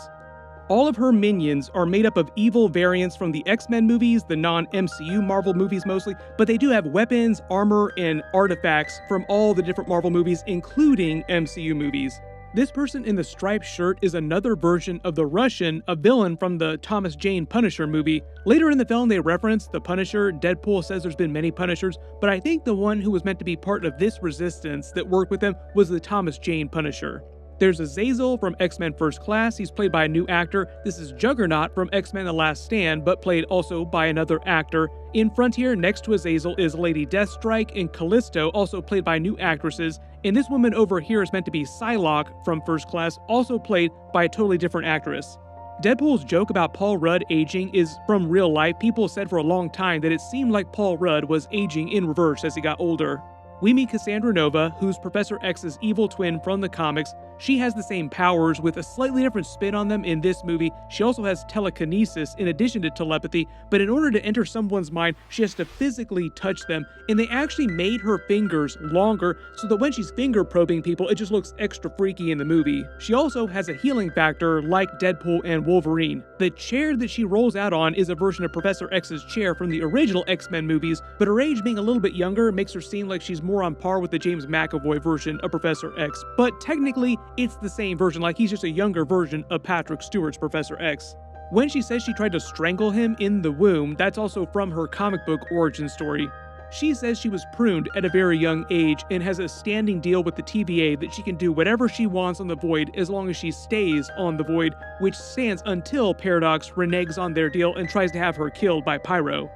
All of her minions are made up of evil variants from the X-Men movies, the non-MCU Marvel movies mostly, but they do have weapons, armor, and artifacts from all the different Marvel movies, including MCU movies. This person in the striped shirt is another version of the Russian, a villain from the Thomas Jane Punisher movie. Later in the film, they reference the Punisher. Deadpool says there's been many Punishers, but I think the one who was meant to be part of this resistance that worked with them was the Thomas Jane Punisher. There's Azazel from X-Men First Class. He's played by a new actor. This is Juggernaut from X-Men The Last Stand, but played also by another actor. In Frontier, next to Azazel is Lady Deathstrike and Callisto, also played by new actresses. And this woman over here is meant to be Psylocke from First Class, also played by a totally different actress. Deadpool's joke about Paul Rudd aging is from real life. People said for a long time that it seemed like Paul Rudd was aging in reverse as he got older. We meet Cassandra Nova, who's Professor X's evil twin from the comics. She has the same powers with a slightly different spin on them in this movie. She also has telekinesis in addition to telepathy, but in order to enter someone's mind, she has to physically touch them, and they actually made her fingers longer so that when she's finger probing people, it just looks extra freaky in the movie. She also has a healing factor like Deadpool and Wolverine. The chair that she rolls out on is a version of Professor X's chair from the original X-Men movies, but her age being a little bit younger makes her seem like she's more on par with the James McAvoy version of Professor X, but technically it's the same version, like he's just a younger version of Patrick Stewart's Professor X. When she says she tried to strangle him in the womb, that's also from her comic book origin story. She says she was pruned at a very young age and has a standing deal with the TVA that she can do whatever she wants on the Void as long as she stays on the Void, which stands until Paradox reneges on their deal and tries to have her killed by Pyro.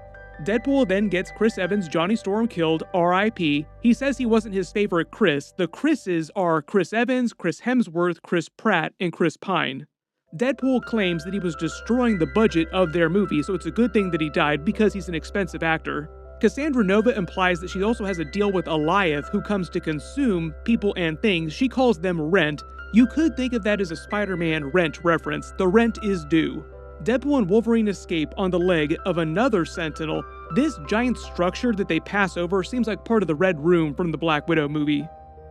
Deadpool then gets Chris Evans' Johnny Storm killed, R.I.P. He says he wasn't his favorite Chris. The Chris's are Chris Evans, Chris Hemsworth, Chris Pratt, and Chris Pine. Deadpool claims that he was destroying the budget of their movie, so it's a good thing that he died because he's an expensive actor. Cassandra Nova implies that she also has a deal with Alioth, who comes to consume people and things. She calls them rent. You could think of that as a Spider-Man Rent reference. The rent is due. Deadpool and Wolverine escape on the leg of another Sentinel. This giant structure that they pass over seems like part of the Red Room from the Black Widow movie.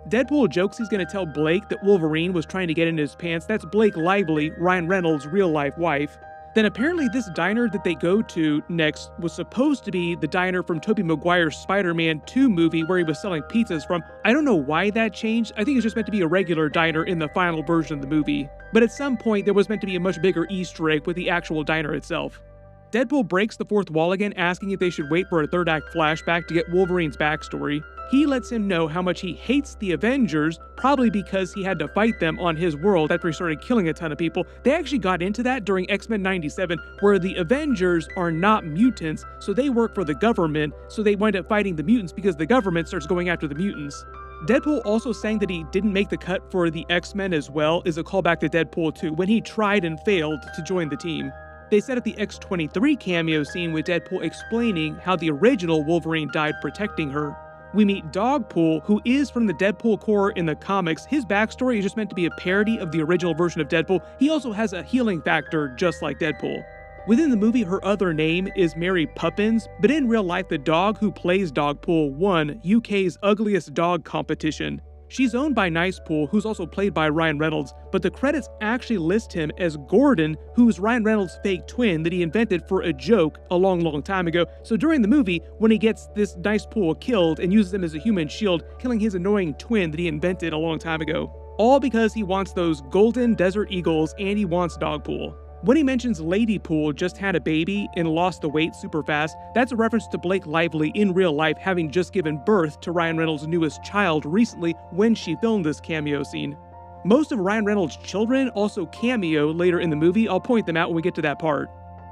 Deadpool jokes he's going to tell Blake that Wolverine was trying to get in his pants. That's Blake Lively, Ryan Reynolds' real-life wife. Then apparently this diner that they go to next was supposed to be the diner from Tobey Maguire's Spider-Man 2 movie where he was selling pizzas from. I don't know why that changed. I think it's just meant to be a regular diner in the final version of the movie. But at some point there was meant to be a much bigger Easter egg with the actual diner itself. Deadpool breaks the fourth wall again, asking if they should wait for a third act flashback to get Wolverine's backstory. He lets him know how much he hates the Avengers, probably because he had to fight them on his world after he started killing a ton of people. They actually got into that during X-Men 97, where the Avengers are not mutants, so they work for the government, so they wind up fighting the mutants because the government starts going after the mutants. Deadpool also saying that he didn't make the cut for the X-Men as well is a callback to Deadpool 2, when he tried and failed to join the team. They set up the X-23 cameo scene with Deadpool explaining how the original Wolverine died protecting her. We meet Dogpool, who is from the Deadpool Corps in the comics. His backstory is just meant to be a parody of the original version of Deadpool. He also has a healing factor just like Deadpool. Within the movie, her other name is Mary Poppins, but in real life, the dog who plays Dogpool won UK's Ugliest Dog competition. She's owned by Nicepool, who's also played by Ryan Reynolds, but the credits actually list him as Gordon, who's Ryan Reynolds' fake twin that he invented for a joke a long time ago. So during the movie, when he gets this Nicepool killed and uses him as a human shield, killing his annoying twin that he invented a long time ago. All because he wants those golden desert eagles and he wants Dogpool. When he mentions Ladypool just had a baby and lost the weight super fast, that's a reference to Blake Lively in real life having just given birth to Ryan Reynolds' newest child recently when she filmed this cameo scene. Most of Ryan Reynolds' children also cameo later in the movie. I'll point them out when we get to that part.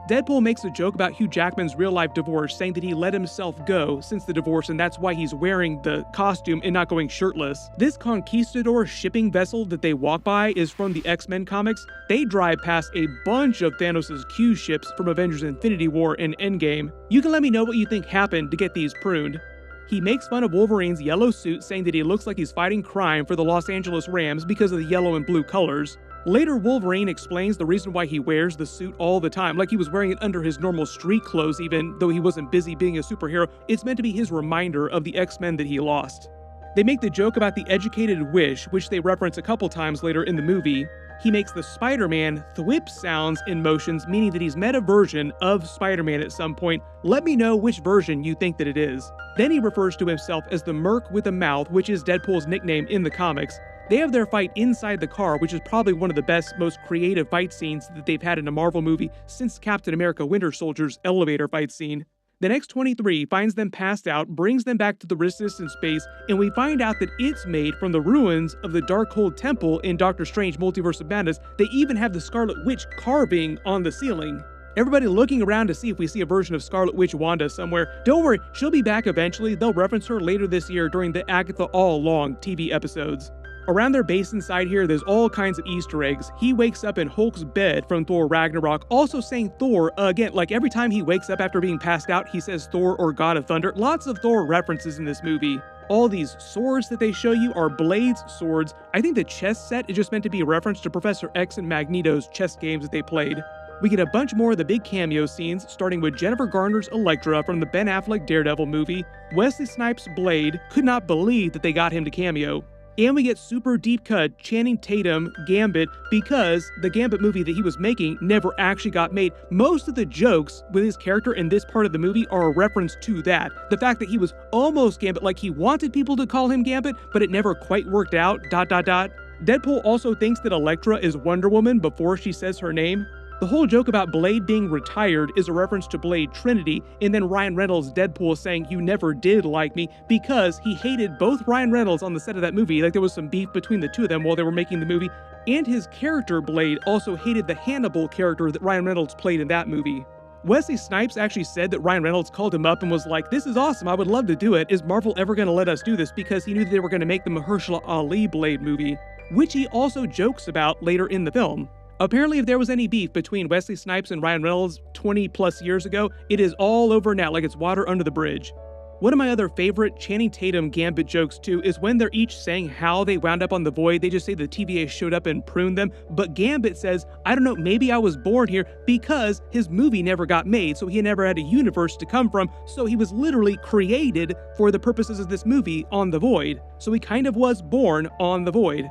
Deadpool makes a joke about Hugh Jackman's real-life divorce, saying that he let himself go since the divorce and that's why he's wearing the costume and not going shirtless. This conquistador shipping vessel that they walk by is from the X-Men comics. They drive past a bunch of Thanos' Q ships from Avengers Infinity War and Endgame. You can let me know what you think happened to get these pruned. He makes fun of Wolverine's yellow suit, saying that he looks like he's fighting crime for the Los Angeles Rams because of the yellow and blue colors. Later, Wolverine explains the reason why he wears the suit all the time, like he was wearing it under his normal street clothes even though he wasn't busy being a superhero. It's meant to be his reminder of the X-Men that he lost. They make the joke about the educated wish, which they reference a couple times later in the movie. He makes the Spider-Man thwip sounds and motions, meaning that he's met a version of Spider-Man at some point. Let me know which version you think that it is. Then he refers to himself as the Merc with a Mouth, which is Deadpool's nickname in the comics. They have their fight inside the car, which is probably one of the best, most creative fight scenes that they've had in a Marvel movie since Captain America Winter Soldier's elevator fight scene. The X-23 finds them passed out, brings them back to the resistance base, and we find out that it's made from the ruins of the Darkhold Temple in Doctor Strange Multiverse of Madness. They even have the Scarlet Witch carving on the ceiling. Everybody looking around to see if we see a version of Scarlet Witch Wanda somewhere. Don't worry, she'll be back eventually. They'll reference her later this year during the Agatha All-Along TV episodes. Around their base inside here, there's all kinds of Easter eggs. He wakes up in Hulk's bed from Thor Ragnarok, also saying Thor again. Like every time he wakes up after being passed out, he says Thor or God of Thunder. Lots of Thor references in this movie. All these swords that they show you are Blade's swords. I think the chess set is just meant to be a reference to Professor X and Magneto's chess games that they played. We get a bunch more of the big cameo scenes, starting with Jennifer Garner's Elektra from the Ben Affleck Daredevil movie. Wesley Snipes' Blade, could not believe that they got him to cameo. And we get super deep cut Channing Tatum Gambit because the Gambit movie that he was making never actually got made. Most of the jokes with his character in this part of the movie are a reference to that. The fact that he was almost Gambit, like he wanted people to call him Gambit, but it never quite worked out, ... Deadpool also thinks that Elektra is Wonder Woman before she says her name. The whole joke about Blade being retired is a reference to Blade Trinity, and then Ryan Reynolds' Deadpool saying, "You never did like me," because he hated both Ryan Reynolds on the set of that movie. Like there was some beef between the two of them while they were making the movie, and his character Blade also hated the Hannibal character that Ryan Reynolds played in that movie. Wesley Snipes actually said that Ryan Reynolds called him up and was like, "This is awesome, I would love to do it. Is Marvel ever going to let us do this?" Because he knew that they were going to make the Mahershala Ali Blade movie, which he also jokes about later in the film. Apparently, if there was any beef between Wesley Snipes and Ryan Reynolds 20 plus years ago, it is all over now, like it's water under the bridge. One of my other favorite Channing Tatum Gambit jokes too is when they're each saying how they wound up on the Void. They just say the TVA showed up and pruned them, but Gambit says, "I don't know, maybe I was born here," because his movie never got made, so he never had a universe to come from, so he was literally created for the purposes of this movie on the Void. So he kind of was born on the Void.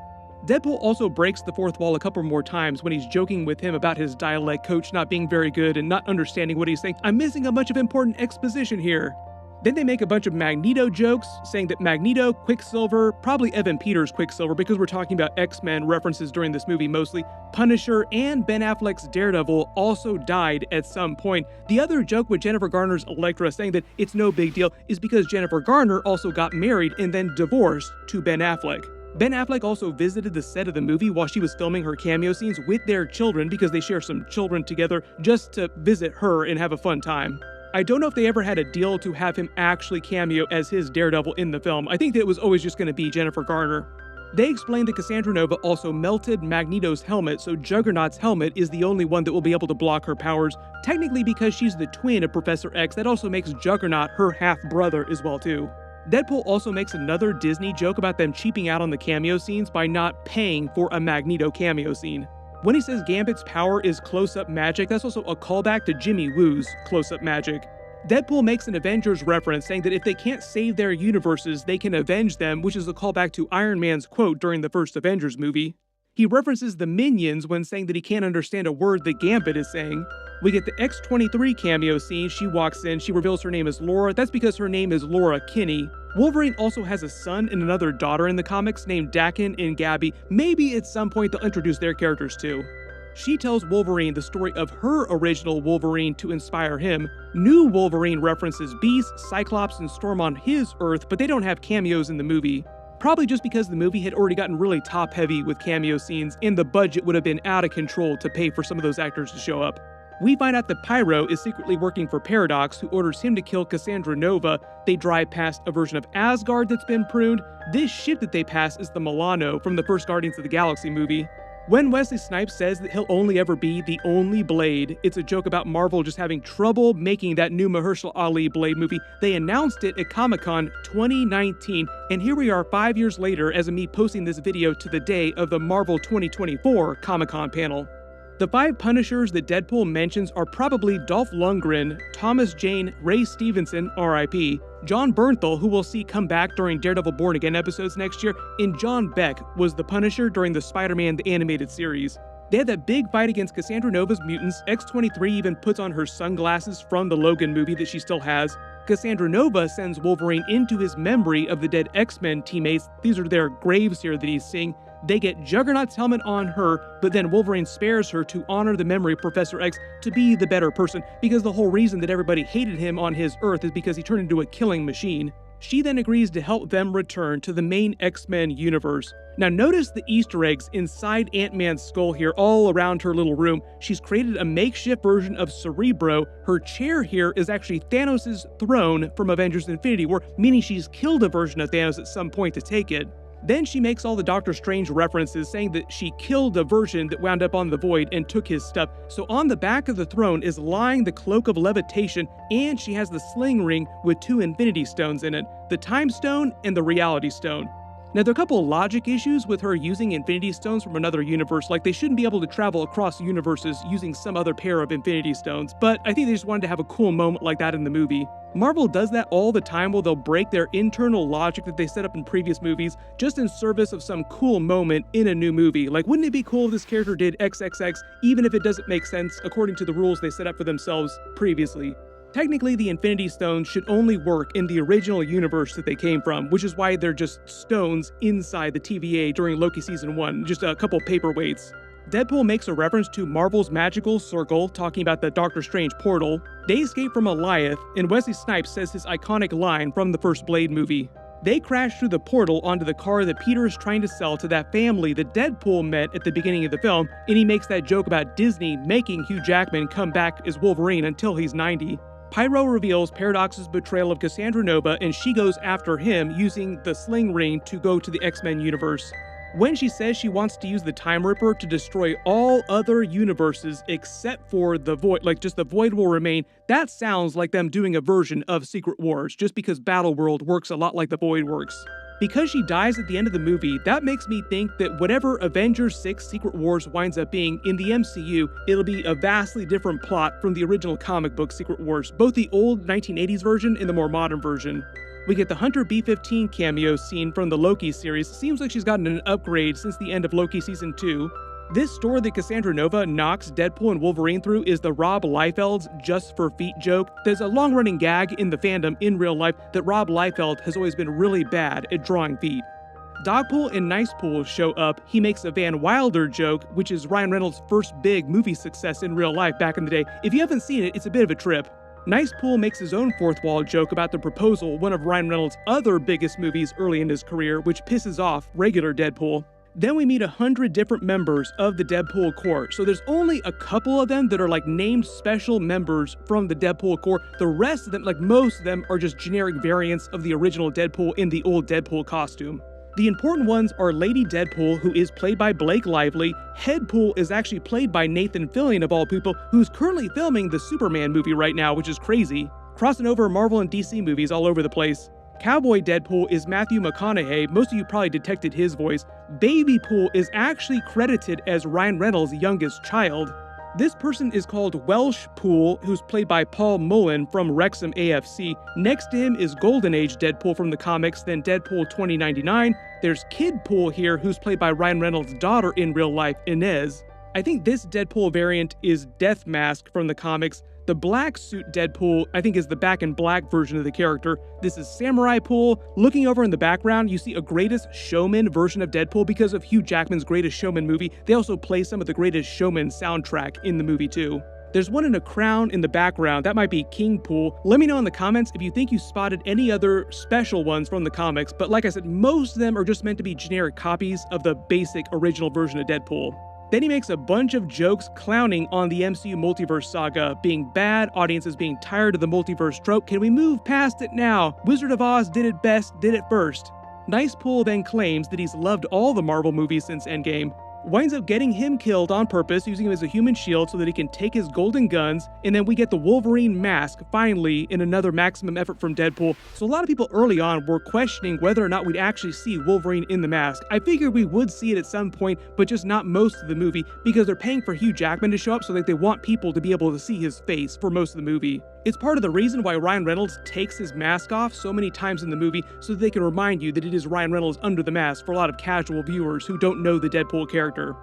Deadpool also breaks the fourth wall a couple more times when he's joking with him about his dialect coach not being very good and not understanding what he's saying. "I'm missing a bunch of important exposition here." Then they make a bunch of Magneto jokes, saying that Magneto, Quicksilver, probably Evan Peters' Quicksilver because we're talking about X-Men references during this movie mostly, Punisher, and Ben Affleck's Daredevil also died at some point. The other joke with Jennifer Garner's Elektra saying that it's no big deal is because Jennifer Garner also got married and then divorced to Ben Affleck. Ben Affleck also visited the set of the movie while she was filming her cameo scenes with their children because they share some children together just to visit her and have a fun time. I don't know if they ever had a deal to have him actually cameo as his Daredevil in the film. I think that it was always just going to be Jennifer Garner. They explained that Cassandra Nova also melted Magneto's helmet, so Juggernaut's helmet is the only one that will be able to block her powers. Technically, because she's the twin of Professor X, that also makes Juggernaut her half-brother as well too. Deadpool also makes another Disney joke about them cheaping out on the cameo scenes by not paying for a Magneto cameo scene. When he says Gambit's power is close-up magic, that's also a callback to Jimmy Woo's close-up magic. Deadpool makes an Avengers reference saying that if they can't save their universes, they can avenge them, which is a callback to Iron Man's quote during the first Avengers movie. He references the Minions when saying that he can't understand a word that Gambit is saying. We get the X-23 cameo scene. She walks in, she reveals her name is Laura. That's because her name is Laura Kinney. Wolverine also has a son and another daughter in the comics named Dakin and Gabby. Maybe at some point they'll introduce their characters too. She tells Wolverine the story of her original Wolverine to inspire him. New Wolverine references Beast, Cyclops, and Storm on his Earth, but they don't have cameos in the movie. Probably just because the movie had already gotten really top-heavy with cameo scenes, and the budget would have been out of control to pay for some of those actors to show up. We find out that Pyro is secretly working for Paradox, who orders him to kill Cassandra Nova. They drive past a version of Asgard that's been pruned. This ship that they pass is the Milano from the first Guardians of the Galaxy movie. When Wesley Snipes says that he'll only ever be the only Blade, it's a joke about Marvel just having trouble making that new Mahershala Ali Blade movie. They announced it at Comic-Con 2019, and here we are 5 years later as of me posting this video to the day of the Marvel 2024 Comic-Con panel. The 5 Punishers that Deadpool mentions are probably Dolph Lundgren, Thomas Jane, Ray Stevenson, R.I.P., John Bernthal, who we'll see come back during Daredevil Born Again episodes next year, and John Beck was the Punisher during the Spider-Man the Animated Series. They had that big fight against Cassandra Nova's mutants. X-23 even puts on her sunglasses from the Logan movie that she still has. Cassandra Nova sends Wolverine into his memory of the dead X-Men teammates. These are their graves here that he's seeing. They get Juggernaut's helmet on her, but then Wolverine spares her to honor the memory of Professor X to be the better person, because the whole reason that everybody hated him on his Earth is because he turned into a killing machine. She then agrees to help them return to the main X-Men universe. Now notice the Easter eggs inside Ant-Man's skull here all around her little room. She's created a makeshift version of Cerebro. Her chair here is actually Thanos' throne from Avengers Infinity War, meaning she's killed a version of Thanos at some point to take it. Then she makes all the Doctor Strange references, saying that she killed a version that wound up on the Void and took his stuff. So on the back of the throne is lying the Cloak of Levitation, and she has the sling ring with 2 Infinity Stones in it, the Time Stone and the Reality Stone. Now, there are a couple of logic issues with her using Infinity Stones from another universe, like they shouldn't be able to travel across universes using some other pair of Infinity Stones, but I think they just wanted to have a cool moment like that in the movie. Marvel does that all the time where they'll break their internal logic that they set up in previous movies just in service of some cool moment in a new movie. Like, wouldn't it be cool if this character did XXX, even if it doesn't make sense according to the rules they set up for themselves previously? Technically, the Infinity Stones should only work in the original universe that they came from, which is why they're just stones inside the TVA during Loki Season 1, just a couple paperweights. Deadpool makes a reference to Marvel's magical circle, talking about the Doctor Strange portal. They escape from Goliath, and Wesley Snipes says his iconic line from the first Blade movie. They crash through the portal onto the car that Peter is trying to sell to that family that Deadpool met at the beginning of the film, and he makes that joke about Disney making Hugh Jackman come back as Wolverine until he's 90. Pyro reveals Paradox's betrayal of Cassandra Nova, and she goes after him using the sling ring to go to the X-Men universe. When she says she wants to use the Time Ripper to destroy all other universes except for the Void, like just the Void will remain, that sounds like them doing a version of Secret Wars, just because Battleworld works a lot like the Void works. Because she dies at the end of the movie, that makes me think that whatever Avengers 6 Secret Wars winds up being in the MCU, it'll be a vastly different plot from the original comic book Secret Wars, both the old 1980s version and the more modern version. We get the Hunter B-15 cameo scene from the Loki series. Seems like she's gotten an upgrade since the end of Loki Season 2. This store that Cassandra Nova knocks Deadpool and Wolverine through is the Rob Liefeld's Just for Feet joke. There's a long-running gag in the fandom in real life that Rob Liefeld has always been really bad at drawing feet. Dogpool and Nicepool show up. He makes a Van Wilder joke, which is Ryan Reynolds' first big movie success in real life back in the day. If you haven't seen it, it's a bit of a trip. Nicepool makes his own fourth wall joke about The Proposal, one of Ryan Reynolds' other biggest movies early in his career, which pisses off regular Deadpool. Then we meet 100 different members of the Deadpool Corps. So there's only a couple of them that are like named special members from the Deadpool Corps. The rest of them, like most of them, are just generic variants of the original Deadpool in the old Deadpool costume. The important ones are Lady Deadpool, who is played by Blake Lively. Headpool is actually played by Nathan Fillion, of all people, who's currently filming the Superman movie right now, which is crazy. Crossing over Marvel and DC movies all over the place. Cowboy Deadpool is Matthew McConaughey. Most of you probably detected his voice. Baby Pool is actually credited as Ryan Reynolds' youngest child. This person is called Welsh Pool, who's played by Paul Mullen from Wrexham AFC. Next to him is Golden Age Deadpool from the comics, then Deadpool 2099. There's Kid Pool here, who's played by Ryan Reynolds' daughter in real life, Inez. I think this Deadpool variant is Death Mask from the comics. The black suit Deadpool, I think, is the back in black version of the character. This is Samurai Pool. Looking over in the background, you see a Greatest Showman version of Deadpool because of Hugh Jackman's Greatest Showman movie. They also play some of the Greatest Showman soundtrack in the movie too. There's one in a crown in the background. That might be King Pool. Let me know in the comments if you think you spotted any other special ones from the comics, but like I said, most of them are just meant to be generic copies of the basic original version of Deadpool. Then he makes a bunch of jokes clowning on the MCU multiverse saga, being bad, audiences being tired of the multiverse trope. Can we move past it now? Wizard of Oz did it best, did it first. Nicepool then claims that he's loved all the Marvel movies since Endgame, winds up getting him killed on purpose, using him as a human shield so that he can take his golden guns, and then we get the Wolverine mask, finally, in another maximum effort from Deadpool. So a lot of people early on were questioning whether or not we'd actually see Wolverine in the mask. I figured we would see it at some point, but just not most of the movie, because they're paying for Hugh Jackman to show up so that they want people to be able to see his face for most of the movie. It's part of the reason why Ryan Reynolds takes his mask off so many times in the movie, so that they can remind you that it is Ryan Reynolds under the mask for a lot of casual viewers who don't know the Deadpool character.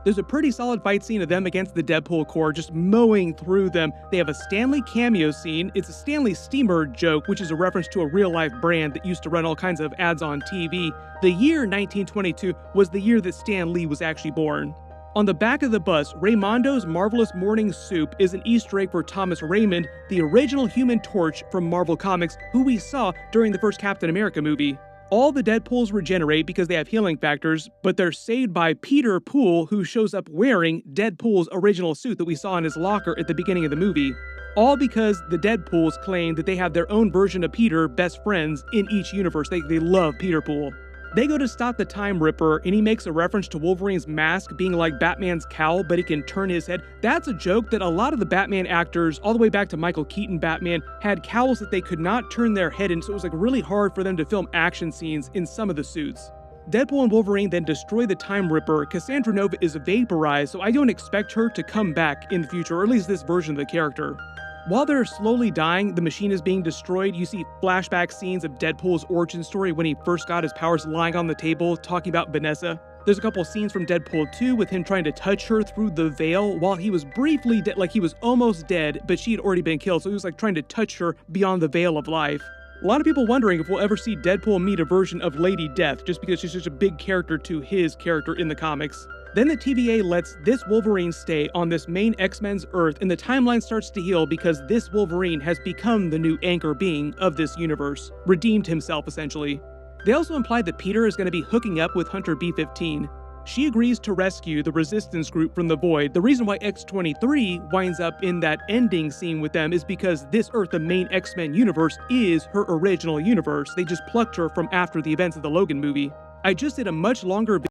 There's a pretty solid fight scene of them against the Deadpool Corps, just mowing through them. They have a Stanley cameo scene. It's a Stanley Steamer joke, which is a reference to a real-life brand that used to run all kinds of ads on TV. The year 1922 was the year that Stan Lee was actually born. On the back of the bus, Raymondo's Marvelous Morning Soup is an Easter egg for Thomas Raymond, the original Human Torch from Marvel Comics, who we saw during the first Captain America movie. All the Deadpools regenerate because they have healing factors, but they're saved by Peter Poole, who shows up wearing Deadpool's original suit that we saw in his locker at the beginning of the movie. All because the Deadpools claim that they have their own version of Peter, best friends, in each universe. They love Peter Poole. They go to stop the Time Ripper, and he makes a reference to Wolverine's mask being like Batman's cowl, but it can turn his head. That's a joke that a lot of the Batman actors, all the way back to Michael Keaton Batman, had cowls that they could not turn their head in, so it was really hard for them to film action scenes in some of the suits. Deadpool and Wolverine then destroy the Time Ripper. Cassandra Nova is vaporized, so I don't expect her to come back in the future, or at least this version of the character. While they're slowly dying, the machine is being destroyed. You see flashback scenes of Deadpool's origin story when he first got his powers lying on the table, talking about Vanessa. There's a couple scenes from Deadpool 2 with him trying to touch her through the veil while he was briefly dead, like he was almost dead, but she had already been killed, so he was trying to touch her beyond the veil of life. A lot of people wondering if we'll ever see Deadpool meet a version of Lady Death, just because she's such a big character to his character in the comics. Then the TVA lets this Wolverine stay on this main X-Men's Earth, and the timeline starts to heal because this Wolverine has become the new anchor being of this universe, redeemed himself essentially. They also implied that Peter is going to be hooking up with Hunter B-15. She agrees to rescue the Resistance group from the Void. The reason why X-23 winds up in that ending scene with them is because this Earth, the main X-Men universe, is her original universe. They just plucked her from after the events of the Logan movie. I just did a much longer video